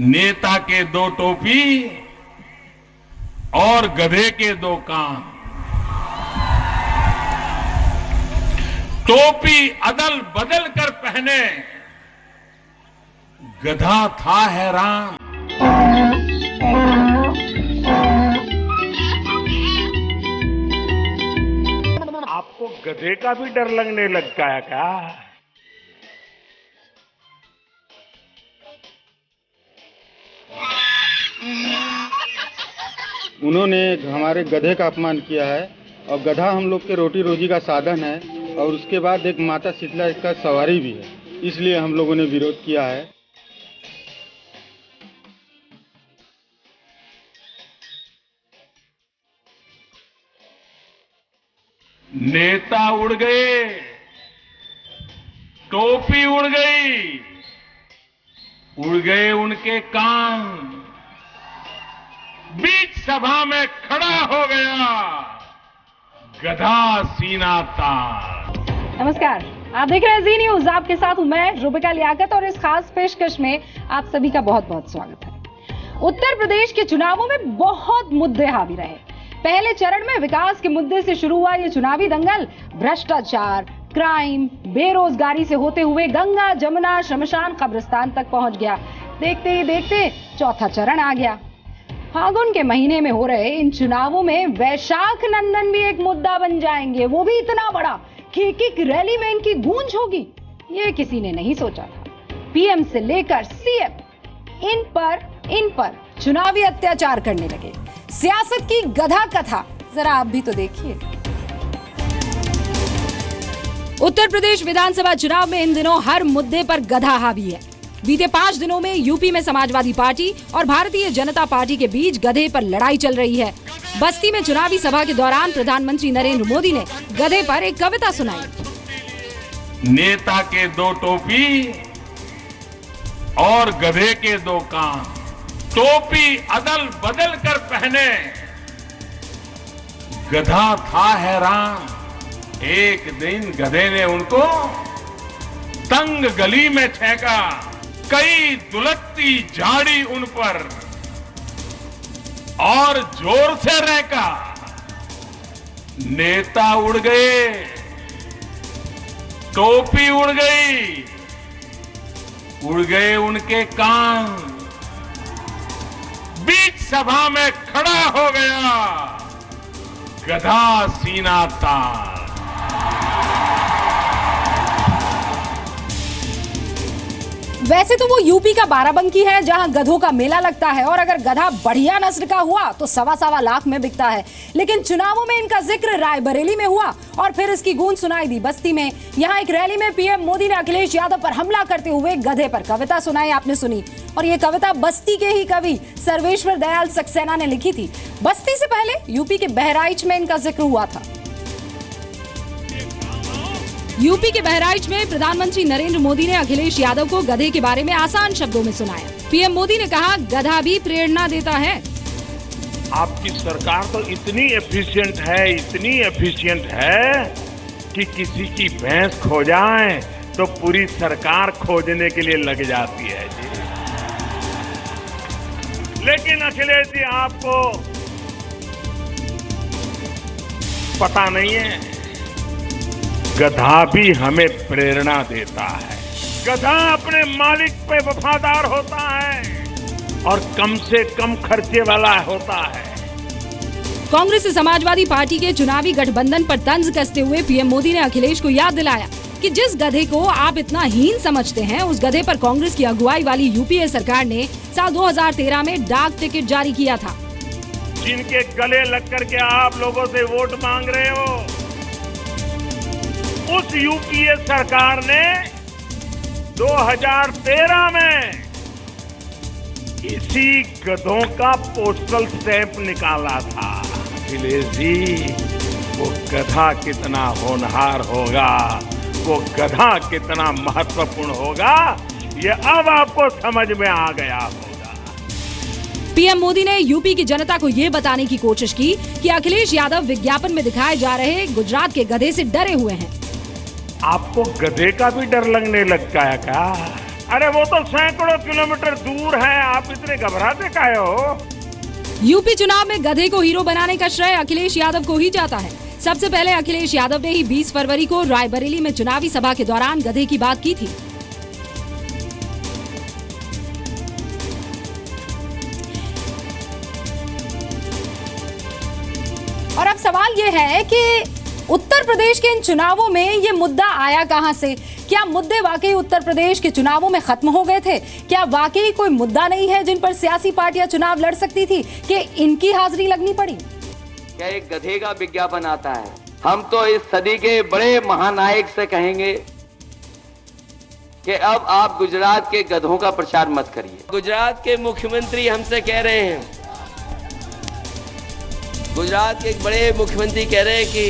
नेता के दो टोपी और गधे के दो कान। टोपी अदल बदल कर पहने गधा था हैरान। आपको गधे का भी डर लगने लगता है क्या? उन्होंने हमारे गधे का अपमान किया है और गधा हम लोग के रोटी रोजी का साधन है और उसके बाद एक माता शीतला का सवारी भी है, इसलिए हम लोगों ने विरोध किया है। नेता उड़ गए, टोपी उड़ गई, उड़ गए उनके कान। बीच सभा में खड़ा हो गया गधा सीना तान। नमस्कार, आप देख रहे हैं जी न्यूज। आपके साथ हूं मैं रुबिका लियाकत और इस खास पेशकश में आप सभी का बहुत बहुत स्वागत है। उत्तर प्रदेश के चुनावों में बहुत मुद्दे हावी रहे। पहले चरण में विकास के मुद्दे से शुरू हुआ ये चुनावी दंगल भ्रष्टाचार, क्राइम, बेरोजगारी से होते हुए गंगा, जमुना, शमशान, कब्रिस्तान तक पहुंच गया। देखते ही देखते चौथा चरण आ गया। फागुन के महीने में हो रहे इन चुनावों में वैशाख नंदन भी एक मुद्दा बन जाएंगे, वो भी इतना बड़ा कि एक रैली में इनकी गूंज होगी, ये किसी ने नहीं सोचा था। पीएम से लेकर सीएम इन पर चुनावी अत्याचार करने लगे। सियासत की गधा कथा जरा आप भी तो देखिए। उत्तर प्रदेश विधानसभा चुनाव में इन दिनों हर मुद्दे पर गधा हावी है। बीते 5 दिनों में यूपी में समाजवादी पार्टी और भारतीय जनता पार्टी के बीच गधे पर लड़ाई चल रही है। बस्ती में चुनावी सभा के दौरान प्रधानमंत्री नरेंद्र मोदी ने गधे पर एक कविता सुनाई। नेता के दो टोपी और गधे के दो कान। टोपी अदल बदल कर पहने गधा था हैरान। एक दिन गधे ने उनको तंग गली में फेंका, कई दुलकती झाड़ी उन पर और जोर से रहका। नेता उड़ गए, टोपी उड़ गई, उड़ गए उनके कान। बीच सभा में खड़ा हो गया गधा सीना तान। वैसे तो वो यूपी का बाराबंकी है जहां गधों का मेला लगता है और अगर गधा बढ़िया नस्ल का हुआ तो 1.25 लाख में बिकता है। लेकिन चुनावों में इनका जिक्र रायबरेली में हुआ और फिर इसकी गूंज सुनाई दी बस्ती में। यहां एक रैली में पीएम मोदी ने अखिलेश यादव पर हमला करते हुए गधे पर कविता सुनाई, आपने सुनी। और ये कविता बस्ती के ही कवि सर्वेश्वर दयाल सक्सेना ने लिखी थी। बस्ती से पहले यूपी के बहराइच में इनका जिक्र हुआ था। यूपी के बहराइच में प्रधानमंत्री नरेंद्र मोदी ने अखिलेश यादव को गधे के बारे में आसान शब्दों में सुनाया। पीएम मोदी ने कहा, गधा भी प्रेरणा देता है। आपकी सरकार तो इतनी एफिशिएंट है कि किसी की भैंस खो जाए तो पूरी सरकार खोजने के लिए लग जाती है जी। लेकिन अखिलेश जी, आपको पता नहीं है, गधा भी हमें प्रेरणा देता है। गधा अपने मालिक पे वफादार होता है और कम से कम खर्चे वाला होता है। कांग्रेस से समाजवादी पार्टी के चुनावी गठबंधन पर तंज कसते हुए पीएम मोदी ने अखिलेश को याद दिलाया कि जिस गधे को आप इतना हीन समझते हैं, उस गधे पर कांग्रेस की अगुवाई वाली यूपीए सरकार ने साल 2013 में डाक टिकट जारी किया था। जिनके गले लग करके आप लोगों से वोट मांग रहे हो, उस यूपीए सरकार ने 2013 में इसी गधों का पोस्टल स्टैंप निकाला था। अखिलेश जी, वो गधा कितना होनहार होगा, वो गधा कितना महत्वपूर्ण होगा, ये अब आपको समझ में आ गया होगा। पीएम मोदी ने यूपी की जनता को ये बताने की कोशिश की कि अखिलेश यादव विज्ञापन में दिखाए जा रहे गुजरात के गधे से डरे हुए हैं। आपको गधे का भी डर लगने लगता है क्या? अरे वो तो सैकड़ों किलोमीटर दूर है, आप इतने घबराते काहे हो? यूपी चुनाव में गधे को हीरो बनाने का श्रेय अखिलेश यादव को ही जाता है। सबसे पहले अखिलेश यादव ने ही 20 फरवरी को रायबरेली में चुनावी सभा के दौरान गधे की बात की थी। और अब सवाल ये है कि उत्तर प्रदेश के इन चुनावों में ये मुद्दा आया कहां से? क्या मुद्दे वाकई उत्तर प्रदेश के चुनावों में खत्म हो गए थे? क्या वाकई कोई मुद्दा नहीं है जिन पर सियासी पार्टियां चुनाव लड़ सकती थी कि इनकी हाजिरी लगनी पड़ी? क्या एक गधे का विज्ञापन आता है? हम तो इस सदी के बड़े महानायक से कहेंगे कि अब आप गुजरात के गधों का प्रचार मत करिए। गुजरात के मुख्यमंत्री हमसे कह रहे हैं, गुजरात के एक बड़े मुख्यमंत्री कह रहे हैं कि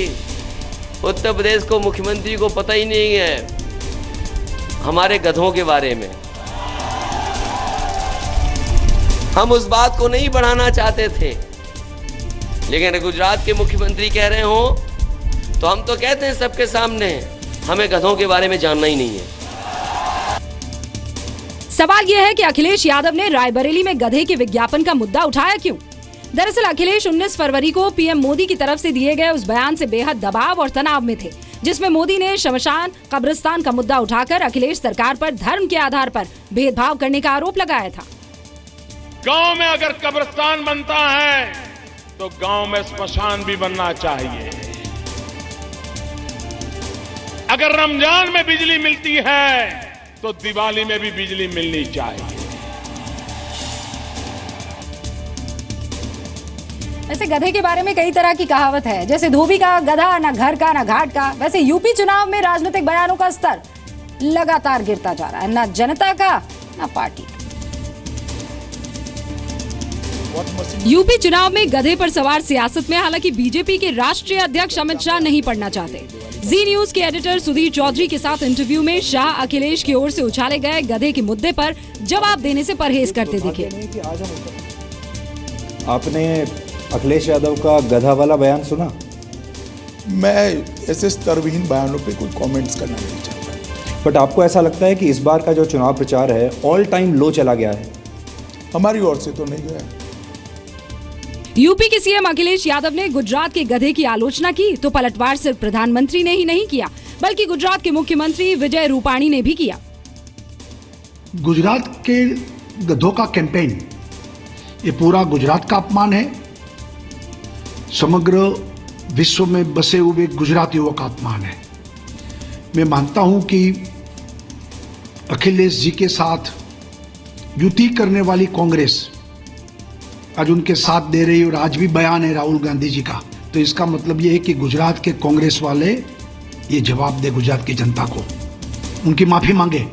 उत्तर प्रदेश को मुख्यमंत्री को पता ही नहीं है हमारे गधों के बारे में। हम उस बात को नहीं बढ़ाना चाहते थे, लेकिन गुजरात के मुख्यमंत्री कह रहे हो तो हम तो कहते हैं सबके सामने हमें गधों के बारे में जानना ही नहीं है। सवाल यह है कि अखिलेश यादव ने रायबरेली में गधे के विज्ञापन का मुद्दा उठाया क्यों? दरअसल अखिलेश 19 फरवरी को पीएम मोदी की तरफ से दिए गए उस बयान से बेहद दबाव और तनाव में थे, जिसमें मोदी ने शमशान कब्रिस्तान का मुद्दा उठाकर अखिलेश सरकार पर धर्म के आधार पर भेदभाव करने का आरोप लगाया था। गांव में अगर कब्रिस्तान बनता है तो गांव में श्मशान भी बनना चाहिए। अगर रमजान में बिजली मिलती है तो दिवाली में भी बिजली मिलनी चाहिए। वैसे गधे के बारे में कई तरह की कहावत है, जैसे धोबी का गधा, ना घर का ना घाट का। वैसे यूपी चुनाव में राजनीतिक बयानों का स्तर लगातार गिरता जा रहा है, ना जनता का ना पार्टी का। यूपी चुनाव में गधे पर सवार सियासत में हालांकि बीजेपी के राष्ट्रीय अध्यक्ष अमित शाह नहीं पड़ना चाहते। जी न्यूज के एडिटर सुधीर चौधरी के साथ इंटरव्यू में शाह अखिलेश की ओर से उछाले गए गधे के मुद्दे पर जवाब देने से परहेज करते दिखे। आपने अखिलेश यादव का गधा वाला बयान सुना? मैं ऐसे स्तरविहीन बयानों पे कोई कमेंट्स करना नहीं चाहता। बट आपको ऐसा लगता है कि इस बार का जो चुनाव प्रचार है ऑल टाइम लो चला गया है? हमारी ओर से तो नहीं गया। यूपी के सीएम अखिलेश यादव ने गुजरात के गधे की आलोचना की तो पलटवार सिर्फ प्रधानमंत्री ने ही नहीं किया, बल्कि गुजरात के मुख्यमंत्री विजय रूपाणी ने भी किया। गुजरात के गधों का कैंपेन ये पूरा गुजरात का अपमान है, समग्र विश्व में बसे हुए गुजरातियों का अपमान है। मैं मानता हूं कि अखिलेश जी के साथ युति करने वाली कांग्रेस आज उनके साथ दे रही, और आज भी बयान है राहुल गांधी जी का, तो इसका मतलब ये है कि गुजरात के कांग्रेस वाले ये जवाब दे गुजरात की जनता को, उनकी माफी मांगे।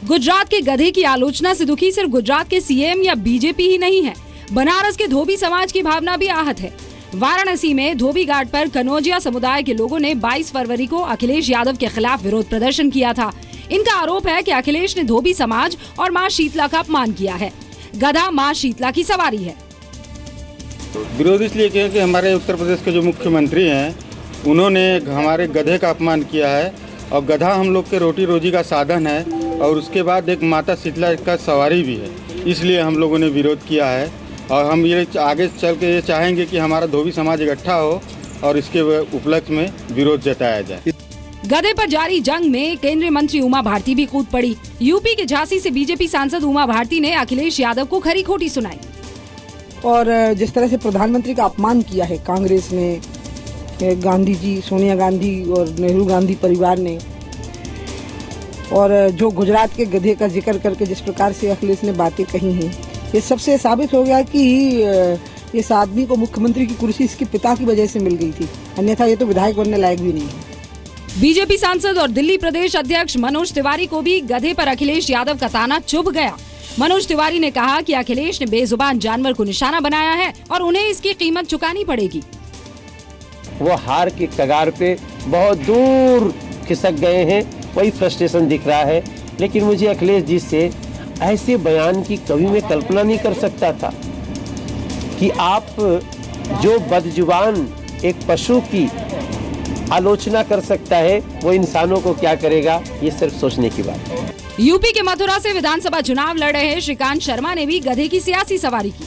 गुजरात के गधे की आलोचना से दुखी सिर्फ गुजरात के सीएम या बीजेपी ही नहीं है, बनारस के धोबी समाज की भावना भी आहत है। वाराणसी में धोबी घाट पर कनौजिया समुदाय के लोगों ने 22 फरवरी को अखिलेश यादव के खिलाफ विरोध प्रदर्शन किया था। इनका आरोप है कि अखिलेश ने धोबी समाज और मां शीतला का अपमान किया है। गधा मां शीतला की सवारी है। विरोध इसलिए किया कि हमारे उत्तर प्रदेश के जो मुख्यमंत्री हैं उन्होंने हमारे गधे का अपमान किया है, और गधा हम लोग के रोटी रोजी का साधन है, और उसके बाद एक माता शीतला का सवारी भी है। इसलिए हम लोगों ने विरोध किया है, और हम ये आगे चल के ये चाहेंगे कि हमारा धोबी समाज इकट्ठा हो और इसके उपलक्ष्य में विरोध जताया जाए। गधे पर जारी जंग में केंद्रीय मंत्री उमा भारती भी कूद पड़ी। यूपी के झांसी से बीजेपी सांसद उमा भारती ने अखिलेश यादव को खरी खोटी सुनाई। और जिस तरह से प्रधानमंत्री का अपमान किया है कांग्रेस ने, गांधी जी, सोनिया गांधी और नेहरू गांधी परिवार ने, और जो गुजरात के गधे का जिक्र करके जिस प्रकार से अखिलेश ने बातें कही हैं, ये सबसे साबित हो गया कि इस आदमी को मुख्यमंत्री की कुर्सी इसके पिता की वजह से मिल गई थी, अन्यथा ये तो विधायक बनने लायक भी नहीं है। बीजेपी सांसद और दिल्ली प्रदेश अध्यक्ष मनोज तिवारी को भी गधे पर अखिलेश यादव का ताना चुभ गया। मनोज तिवारी ने कहा कि अखिलेश ने बेजुबान जानवर को निशाना बनाया है और उन्हें इसकी कीमत चुकानी पड़ेगी। वो हार के कगार पे बहुत दूर खिसक गए हैं, वही फ्रस्ट्रेशन दिख रहा है। लेकिन मुझे अखिलेश जी से ऐसे बयान की कभी मैं कल्पना नहीं कर सकता था कि आप जो बदजुबान एक पशु की आलोचना कर सकता है वो इंसानों को क्या करेगा, ये सिर्फ सोचने की बात है। यूपी के मथुरा से विधानसभा चुनाव लड़ रहे श्रीकांत शर्मा ने भी गधे की सियासी सवारी की।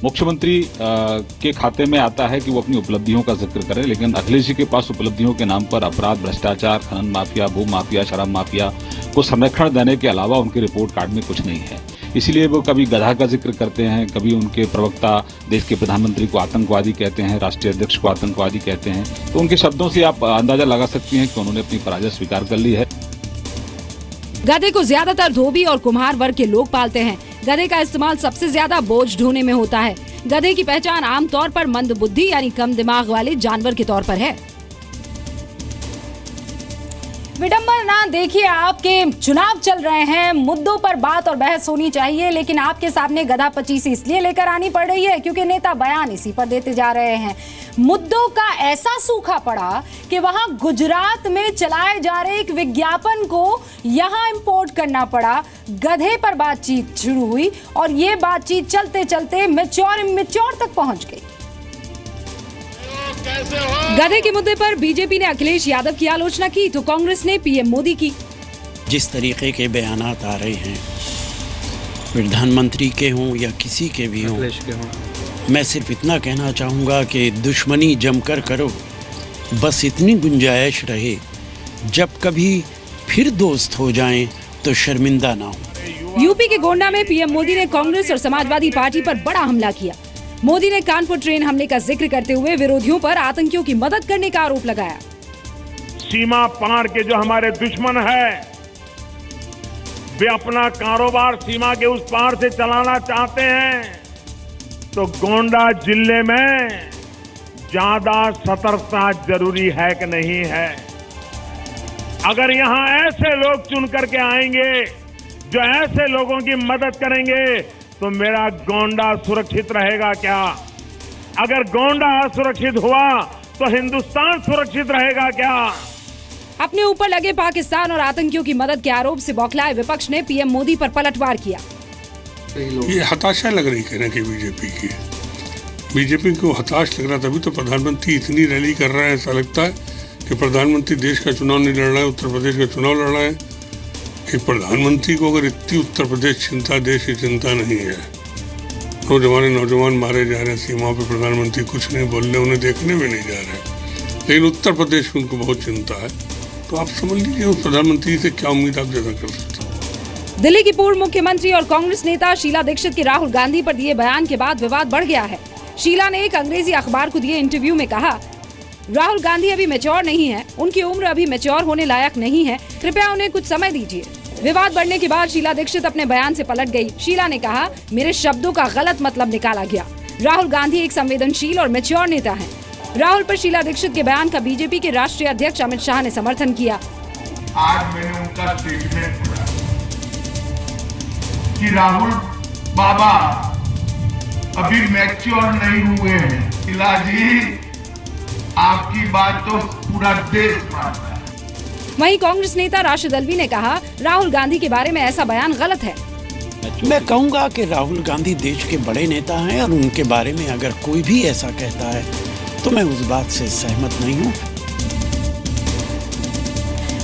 मुख्यमंत्री के खाते में आता है कि वो अपनी उपलब्धियों का जिक्र करें, लेकिन अखिलेश जी के पास उपलब्धियों के नाम पर अपराध, भ्रष्टाचार, खनन माफिया, भू माफिया, शराब माफिया को संरक्षण देने के अलावा उनके रिपोर्ट कार्ड में कुछ नहीं है। इसीलिए वो कभी गधा का जिक्र करते हैं, कभी उनके प्रवक्ता देश के प्रधानमंत्री को आतंकवादी कहते हैं, राष्ट्रीय अध्यक्ष को आतंकवादी कहते हैं। तो उनके शब्दों से आप अंदाजा लगा सकती हैं कि उन्होंने अपनी पराजय स्वीकार कर ली है। गधे को ज्यादातर धोबी और कुम्हार वर्ग के लोग पालते हैं। गधे का इस्तेमाल सबसे ज्यादा बोझ ढोने में होता है। गधे की पहचान आमतौर पर मंद बुद्धि यानी कम दिमाग वाले जानवर के तौर पर है। विडंबना देखिए, आपके चुनाव चल रहे हैं, मुद्दों पर बात और बहस होनी चाहिए, लेकिन आपके सामने गधा पचीसी इसलिए लेकर आनी पड़ रही है क्योंकि नेता बयान इसी पर देते जा रहे हैं। मुद्दों का ऐसा सूखा पड़ा कि वहां गुजरात में चलाए जा रहे एक विज्ञापन को यहां इंपोर्ट करना पड़ा। गधे पर बातचीत शुरू हुई और ये बातचीत चलते चलते मैच्योर तक पहुंच गई। गधे के मुद्दे पर बीजेपी ने अखिलेश यादव की आलोचना की तो कांग्रेस ने पीएम मोदी की। जिस तरीके के बयानात आ रहे हैं, प्रधानमंत्री के हों या किसी के भी हों, मैं सिर्फ इतना कहना चाहूँगा कि दुश्मनी जमकर करो, बस इतनी गुंजाइश रहे, जब कभी फिर दोस्त हो जाएं तो शर्मिंदा ना हो। यूपी के गोंडा में पीएम मोदी ने कांग्रेस और समाजवादी पार्टी पर बड़ा हमला किया। मोदी ने कानपुर ट्रेन हमले का जिक्र करते हुए विरोधियों पर आतंकियों की मदद करने का आरोप लगाया। सीमा पार के जो हमारे दुश्मन है, वे अपना कारोबार सीमा के उस पार से चलाना चाहते हैं, तो गोंडा जिले में ज्यादा सतर्कता जरूरी है कि नहीं है। अगर यहां ऐसे लोग चुन करके आएंगे जो ऐसे लोगों की मदद करेंगे तो मेरा गोंडा सुरक्षित रहेगा क्या? अगर गोंडा असुरक्षित हुआ तो हिंदुस्तान सुरक्षित रहेगा क्या? अपने ऊपर लगे पाकिस्तान और आतंकियों की मदद के आरोप से बौखलाए विपक्ष ने पीएम मोदी पर पलटवार किया। ये हताशा लग रही कहने की बीजेपी को हताश लग रहा, तभी तो प्रधानमंत्री इतनी रैली कर रहा है। ऐसा लगता है कि प्रधानमंत्री देश का चुनाव नहीं लड़ रहा है, उत्तर प्रदेश का चुनाव लड़ रहा है। कि प्रधानमंत्री को अगर इतनी उत्तर प्रदेश चिंता, देश की चिंता नहीं है, नौजवान मारे जा रहे हैं सीमा पर, प्रधानमंत्री कुछ नहीं बोल रहे, उन्हें देखने में नहीं जा रहे, लेकिन उत्तर प्रदेश में उनको बहुत चिंता है। तो आप समझ लीजिए उस प्रधानमंत्री से क्या उम्मीद आप ज्यादा कर सकते हैं। दिल्ली की पूर्व मुख्यमंत्री और कांग्रेस नेता शीला दीक्षित के राहुल गांधी पर दिए बयान के बाद विवाद बढ़ गया है। शीला ने एक अंग्रेजी अखबार को दिए इंटरव्यू में कहा, राहुल गांधी अभी मैच्योर नहीं है, उनकी उम्र अभी मैच्योर होने लायक नहीं है, कृपया उन्हें कुछ समय दीजिए। विवाद बढ़ने के बाद शीला दीक्षित अपने बयान से पलट गई। शीला ने कहा, मेरे शब्दों का गलत मतलब निकाला गया। राहुल गांधी एक संवेदनशील और मैच्योर नेता हैं। राहुल पर शीला दीक्षित के बयान का बीजेपी के राष्ट्रीय अध्यक्ष अमित शाह ने समर्थन किया। आज मैंने उनका स्टेटमेंट पढ़ा कि राहुल बाबा अभी मैच्योर नहीं हुए हैं। शीला जी, आपकी बात तो पूरा देश मानता है। वहीं कांग्रेस नेता राशिद अल्वी ने कहा, राहुल गांधी के बारे में ऐसा बयान गलत है। मैं कहूँगा कि राहुल गांधी देश के बड़े नेता हैं और उनके बारे में अगर कोई भी ऐसा कहता है तो मैं उस बात से सहमत नहीं हूँ।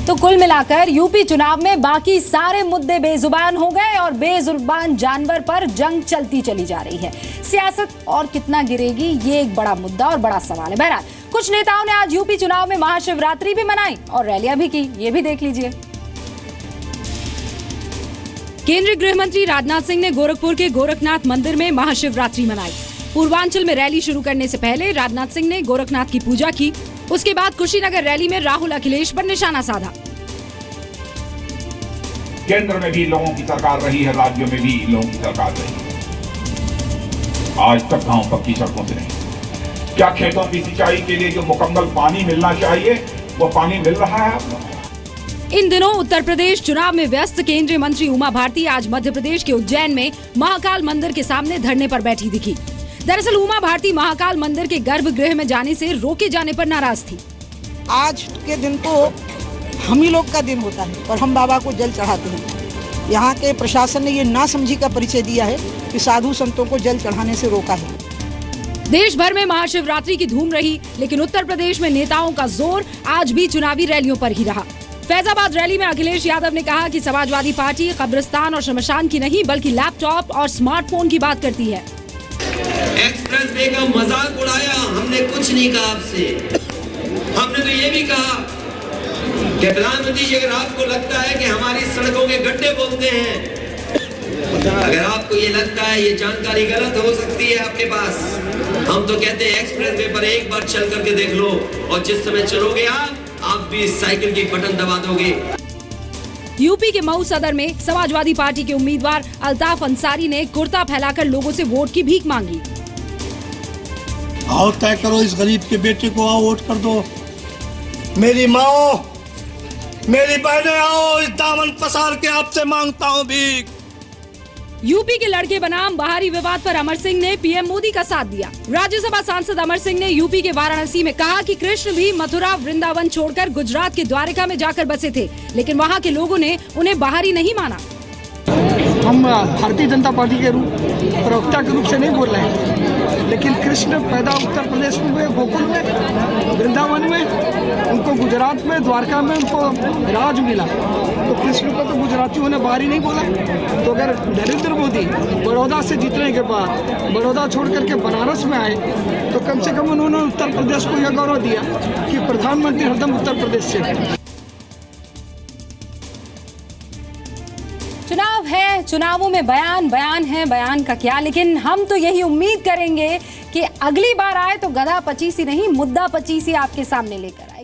तो कुल मिलाकर यूपी चुनाव में बाकी सारे मुद्दे बेजुबान हो गए और बेजुबान जानवर पर जंग चलती चली जा रही है। सियासत और कितना गिरेगी, ये एक बड़ा मुद्दा और बड़ा सवाल है। बहरहाल कुछ नेताओं ने आज यूपी चुनाव में महाशिवरात्रि भी मनाई और रैलियां भी की, ये भी देख लीजिए। केंद्रीय गृह मंत्री राजनाथ सिंह ने गोरखपुर के गोरखनाथ मंदिर में महाशिवरात्रि मनाई। पूर्वांचल में रैली शुरू करने से पहले राजनाथ सिंह ने गोरखनाथ की पूजा की। उसके बाद कुशीनगर रैली में राहुल अखिलेश पर निशाना साधा। केंद्र में भी लोगों की सरकार रही है, राज्यों में भी लोगों की सरकार रही है। आज तक गांव पक्की सड़कों से नहीं। क्या खेतों की सिंचाई के लिए जो मुकम्मल पानी मिलना चाहिए वो पानी मिल रहा है आपको? इन दिनों उत्तर प्रदेश चुनाव में व्यस्त केंद्रीय मंत्री उमा भारती आज मध्य प्रदेश के उज्जैन में महाकाल मंदिर के सामने धरने पर बैठी दिखी। दरअसल उमा भारती महाकाल मंदिर के गर्भगृह में जाने से रोके जाने पर नाराज थी। आज के दिन तो हम ही लोग का दिन होता है और हम बाबा को जल चढ़ाते हैं। यहाँ के प्रशासन ने ये नासमझी का परिचय दिया है कि साधु संतों को जल चढ़ाने से रोका है। देश भर में महाशिवरात्रि की धूम रही, लेकिन उत्तर प्रदेश में नेताओं का जोर आज भी चुनावी रैलियों पर ही रहा। फैजाबाद रैली में अखिलेश यादव ने कहा कि समाजवादी पार्टी कब्रिस्तान और शमशान की नहीं बल्कि लैपटॉप और स्मार्टफोन की बात करती है। एक्सप्रेस वे का मजाक उड़ाया, हमने कुछ नहीं कहा आपसे। हमने तो ये भी कहा कि प्रधानमंत्री जी, अगर आपको लगता है कि हमारी सड़कों के गड्ढे बोलते हैं, अगर आपको ये लगता है ये जानकारी गलत हो सकती है आपके पास, हम तो कहते हैं एक्सप्रेस वे पर एक बार चल करके देख लो और जिस समय चलोगे आप भी साइकिल की बटन दबा दोगे। यूपी के मऊ सदर में समाजवादी पार्टी के उम्मीदवार अल्ताफ अंसारी ने कुर्ता फैलाकर लोगों से वोट की भीख मांगी। आओ तय करो, इस गरीब के बेटे को आओ वोट कर दो। मेरी माओ, मेरी बहनें, आओ इस दामन पसार के आपसे मांगता हूँ भीख। यूपी के लड़के बनाम बाहरी विवाद पर अमर सिंह ने पीएम मोदी का साथ दिया। राज्यसभा सांसद अमर सिंह ने यूपी के वाराणसी में कहा कि कृष्ण भी मथुरा वृंदावन छोड़कर गुजरात के द्वारका में जाकर बसे थे, लेकिन वहां के लोगों ने उन्हें बाहरी नहीं माना। हम भारतीय जनता पार्टी के प्रवक्ता के रूप से नहीं बोल रहे हैं, लेकिन कृष्ण पैदा उत्तर प्रदेश में हुए, गोकुल में, वृंदावन में, उनको गुजरात में, द्वारका में उनको राज मिला, तो कृष्ण को तो गुजरातियों ने बाहरी नहीं बोला। तो अगर नरेंद्र मोदी बड़ौदा से जीतने के बाद बड़ौदा छोड़ करके बनारस में आए, तो कम से कम उन्होंने उत्तर प्रदेश को यह गौरव दिया कि प्रधानमंत्री हरदम उत्तर प्रदेश से है। चुनाव है, चुनावों में बयान है, बयान का क्या, लेकिन हम तो यही उम्मीद करेंगे कि अगली बार आए तो गधा पचीसी नहीं, मुद्दा पचीसी आपके सामने लेकर आए।